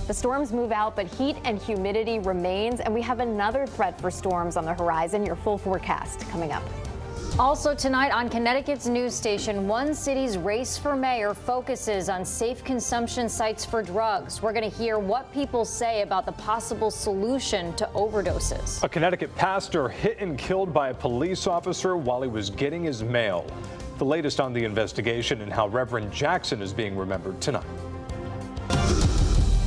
The storms move out, but heat and humidity remains, and we have another threat for storms on the horizon. Your full forecast coming up. Also tonight on Connecticut's news station, one city's race for mayor focuses on safe consumption sites for drugs. We're going to hear what people say about the possible solution to overdoses. A Connecticut pastor hit and killed by a police officer while he was getting his mail. The latest on the investigation and how Reverend Jackson is being remembered tonight.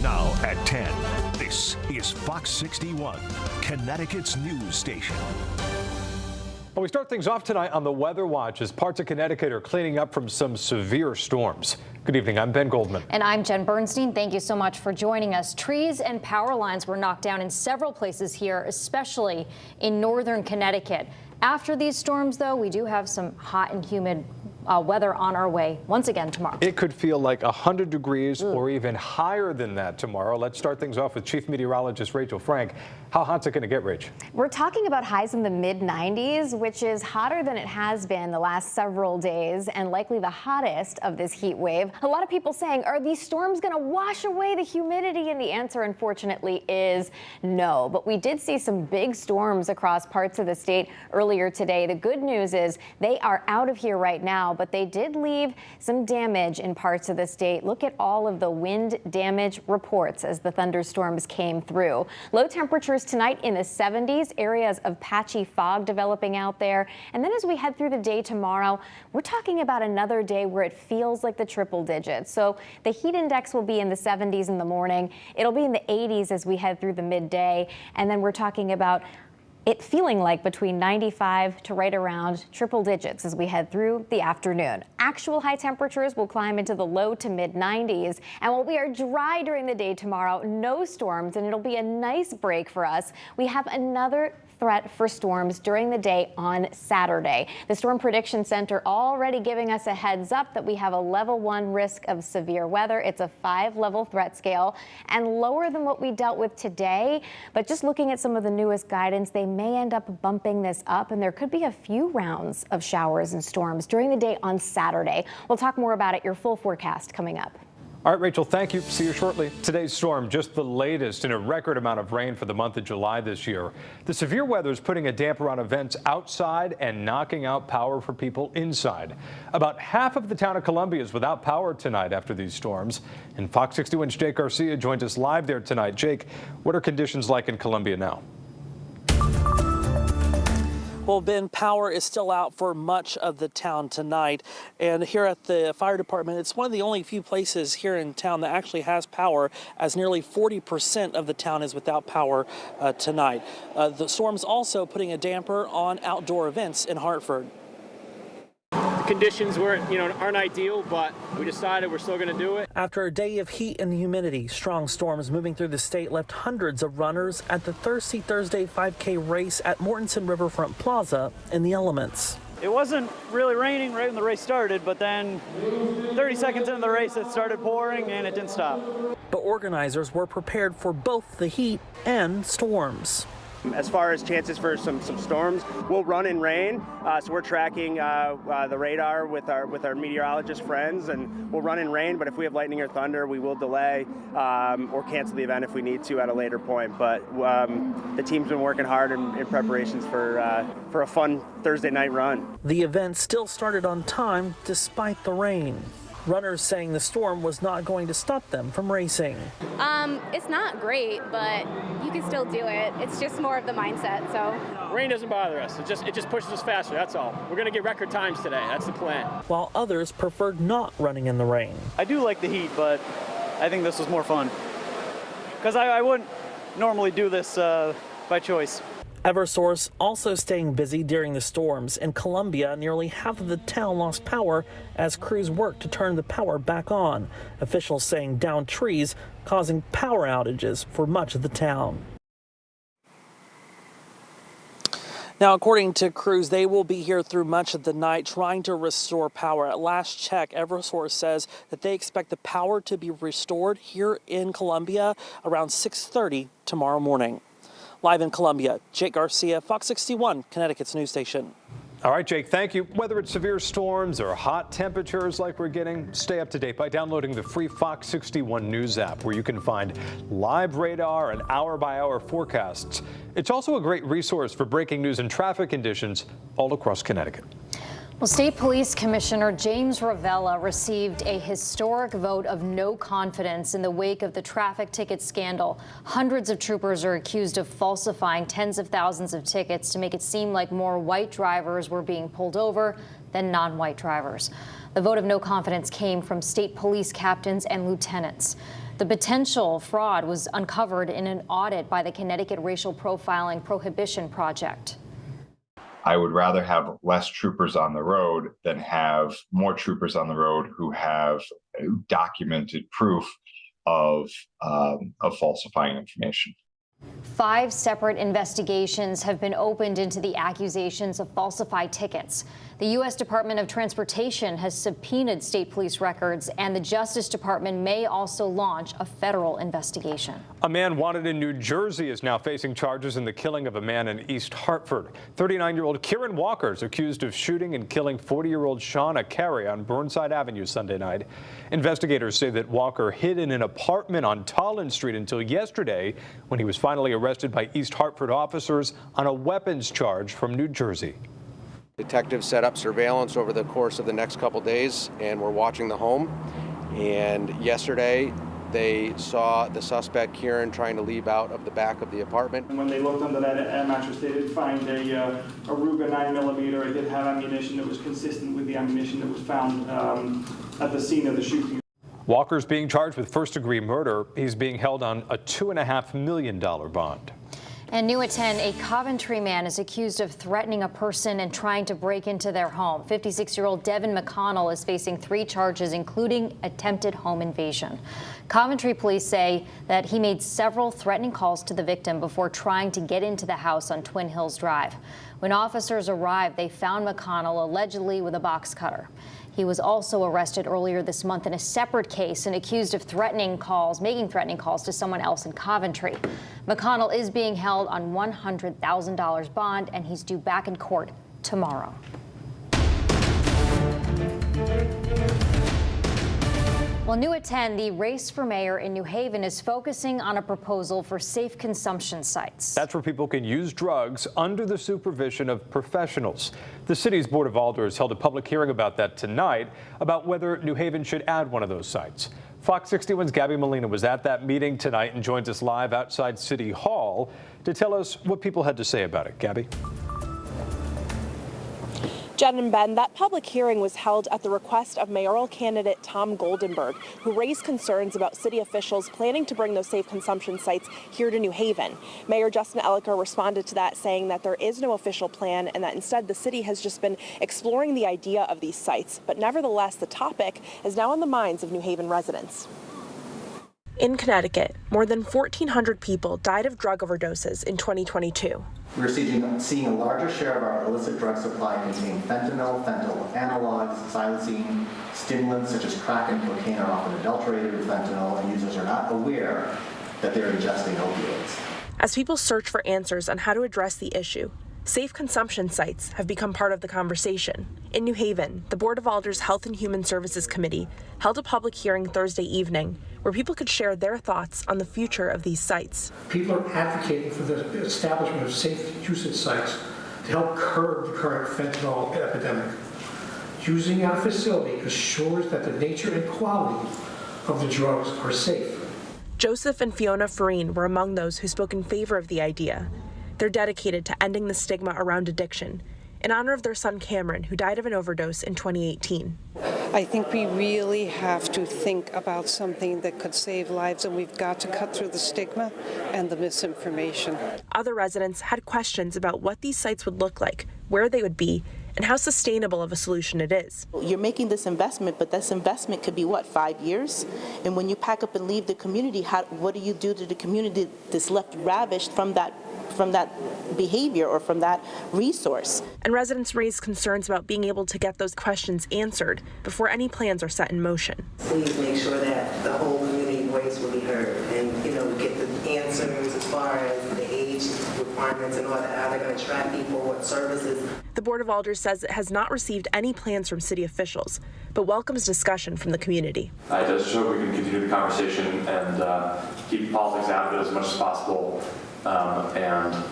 Now at 10, this is Fox 61, Connecticut's news station. Well, we start things off tonight on the Weather Watch as parts of Connecticut are cleaning up from some severe storms. Good evening, I'm Ben Goldman. And I'm Jen Bernstein. Thank you so much for joining us. Trees and power lines were knocked down in several places here, especially in northern Connecticut. After these storms, though, we do have some hot and humid weather on our way once again tomorrow. It could feel like 100 degrees or even higher than that tomorrow. Let's start things off with Chief Meteorologist Rachel Frank. How hot's it going to get, Rach? We're talking about highs in the mid-90s, which is hotter than it has been the last several days and likely the hottest of this heat wave. A lot of people saying, are these storms going to wash away the humidity? And the answer, unfortunately, is no. But we did see some big storms across parts of the state earlier today. The good news is they are out of here right now, but they did leave some damage in parts of the state. Look at all of the wind damage reports as the thunderstorms came through. Low temperatures tonight in the 70s, areas of patchy fog developing out there. And then as we head through the day tomorrow, we're talking about another day where it feels like the triple digits. So the heat index will be in the 70s in the morning. It'll be in the 80s as we head through the midday. And then we're talking about it feeling like between 95 to right around triple digits as we head through the afternoon. Actual high temperatures will climb into the low to mid 90s. And while we are dry during the day tomorrow, no storms, and it'll be a nice break for us. We have another threat for storms during the day on Saturday. The Storm Prediction Center already giving us a heads up that we have a level 1 risk of severe weather. It's a 5-level threat scale and lower than what we dealt with today. But just looking at some of the newest guidance, they may end up bumping this up, and there could be a few rounds of showers and storms during the day on Saturday. We'll talk more about it. Your full forecast coming up. All right, Rachel, thank you. See you shortly. Today's storm, just the latest in a record amount of rain for the month of July this year. The severe weather is putting a damper on events outside and knocking out power for people inside. About half of the town of Columbia is without power tonight after these storms. And Fox 61's Jake Garcia joins us live there tonight. Jake, what are conditions like in Columbia now? Well, Ben, power is still out for much of the town tonight. And here at the fire department, it's one of the only few places here in town that actually has power, as nearly 40% of the town is without power tonight. The storm's also putting a damper on outdoor events in Hartford. Conditions aren't ideal, but we decided we're still going to do it. After a day of heat and humidity, strong storms moving through the state left hundreds of runners at the Thirsty Thursday 5K race at Mortenson Riverfront Plaza in the elements. It wasn't really raining right when the race started, but then 30 seconds into the race it started pouring and it didn't stop. But organizers were prepared for both the heat and storms. As far as chances for some storms, we'll run in rain. So we're tracking the radar with our meteorologist friends, and we'll run in rain. But if we have lightning or thunder, we will delay or cancel the event if we need to at a later point. But the team's been working hard in preparations for a fun Thursday night run. The event still started on time despite the rain. Runners saying the storm was not going to stop them from racing. It's not great, but you can still do it. It's just more of the mindset, so. Rain doesn't bother us. It just pushes us faster, that's all. We're going to get record times today. That's the plan. While others preferred not running in the rain. I do like the heat, but I think this was more fun. Because I wouldn't normally do this by choice. Eversource also staying busy during the storms. In Columbia, nearly half of the town lost power as crews worked to turn the power back on. Officials saying downed trees causing power outages for much of the town. Now, according to crews, they will be here through much of the night trying to restore power. At last check, Eversource says that they expect the power to be restored here in Columbia around 6:30 tomorrow morning. Live in Columbia, Jake Garcia, Fox 61, Connecticut's news station. All right, Jake, thank you. Whether it's severe storms or hot temperatures like we're getting, stay up to date by downloading the free Fox 61 News app, where you can find live radar and hour-by-hour forecasts. It's also a great resource for breaking news and traffic conditions all across Connecticut. Well, State Police Commissioner James Ravella received a historic vote of no confidence in the wake of the traffic ticket scandal. Hundreds of troopers are accused of falsifying tens of thousands of tickets to make it seem like more white drivers were being pulled over than non-white drivers. The vote of no confidence came from state police captains and lieutenants. The potential fraud was uncovered in an audit by the Connecticut Racial Profiling Prohibition Project. I would rather have less troopers on the road than have more troopers on the road who have documented proof of falsifying information. 5 separate investigations have been opened into the accusations of falsified tickets. The U.S. Department of Transportation has subpoenaed state police records, and the Justice Department may also launch a federal investigation. A man wanted in New Jersey is now facing charges in the killing of a man in East Hartford. 39-year-old Kieran Walker is accused of shooting and killing 40-year-old Shauna Carey on Burnside Avenue Sunday night. Investigators say that Walker hid in an apartment on Tolland Street until yesterday, when he was finally arrested by East Hartford officers on a weapons charge from New Jersey. Detectives set up surveillance over the course of the next couple days, and were watching the home. And yesterday, they saw the suspect, Kieran, trying to leave out of the back of the apartment. And when they looked under that air mattress, they did find a Ruger 9mm. It did have ammunition that was consistent with the ammunition that was found at the scene of the shooting. Walker's being charged with first-degree murder. He's being held on a $2.5 million bond. And new at 10, a Coventry man is accused of threatening a person and trying to break into their home. 56-year-old Devin McConnell is facing 3 charges, including attempted home invasion. Coventry police say that he made several threatening calls to the victim before trying to get into the house on Twin Hills Drive. When officers arrived, they found McConnell allegedly with a box cutter. He was also arrested earlier this month in a separate case and accused of making threatening calls to someone else in Coventry. McConnell is being held on $100,000 bond, and he's due back in court tomorrow. Well, new at 10, the race for mayor in New Haven is focusing on a proposal for safe consumption sites. That's where people can use drugs under the supervision of professionals. The city's Board of Alders held a public hearing about that tonight, about whether New Haven should add one of those sites. Fox 61's Gabby Molina was at that meeting tonight and joins us live outside City Hall to tell us what people had to say about it. Gabby? Jen and Ben, that public hearing was held at the request of mayoral candidate Tom Goldenberg, who raised concerns about city officials planning to bring those safe consumption sites here to New Haven. Mayor Justin Elicker responded to that, saying that there is no official plan and that instead the city has just been exploring the idea of these sites. But nevertheless, the topic is now on the minds of New Haven residents. In Connecticut, more than 1,400 people died of drug overdoses in 2022. We're seeing a larger share of our illicit drug supply contain fentanyl, fentanyl analogs, xylazine, stimulants such as crack and cocaine are often adulterated with fentanyl, and users are not aware that they're ingesting opioids. As people search for answers on how to address the issue, safe consumption sites have become part of the conversation. In New Haven, the Board of Alders Health and Human Services Committee held a public hearing Thursday evening where people could share their thoughts on the future of these sites. People are advocating for the establishment of safe usage sites to help curb the current fentanyl epidemic. Using our facility assures that the nature and quality of the drugs are safe. Joseph and Fiona Farine were among those who spoke in favor of the idea. They're dedicated to ending the stigma around addiction in honor of their son Cameron, who died of an overdose in 2018. I think we really have to think about something that could save lives, and we've got to cut through the stigma and the misinformation. Other residents had questions about what these sites would look like, where they would be, and how sustainable of a solution it is. You're making this investment, but this investment could be, 5 years? And when you pack up and leave the community, what do you do to the community that's left ravished from that behavior or from that resource? And residents raised concerns about being able to get those questions answered before any plans are set in motion. Please make sure that the whole community voice will be heard and, we get the answers as far as the age age requirements and all that, how they're going to track people, what services. The Board of Alders says it has not received any plans from city officials, but welcomes discussion from the community. I just hope we can continue the conversation and keep politics out of it as much as possible and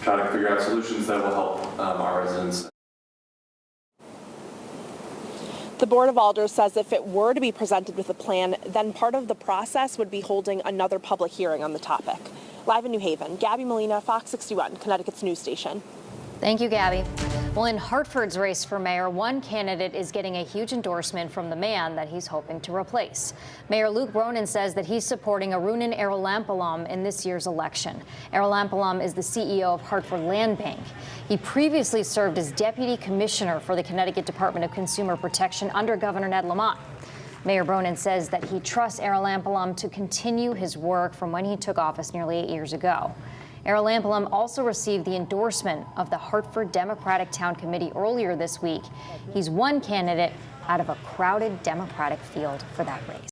try to figure out solutions that will help our residents. The Board of Alders says if it were to be presented with a plan, then part of the process would be holding another public hearing on the topic. Live in New Haven, Gabby Molina, Fox 61, Connecticut's news station. Thank you, Gabby. Well, in Hartford's race for mayor, one candidate is getting a huge endorsement from the man that he's hoping to replace. Mayor Luke Bronin says that he's supporting Arunan Arulampalam in this year's election. Arulampalam is the CEO of Hartford Land Bank. He previously served as deputy commissioner for the Connecticut Department of Consumer Protection under Governor Ned Lamont. Mayor Bronin says that he trusts Arulampalam to continue his work from when he took office nearly 8 years ago. Arulampalam also received the endorsement of the Hartford Democratic Town Committee earlier this week. He's one candidate out of a crowded Democratic field for that race.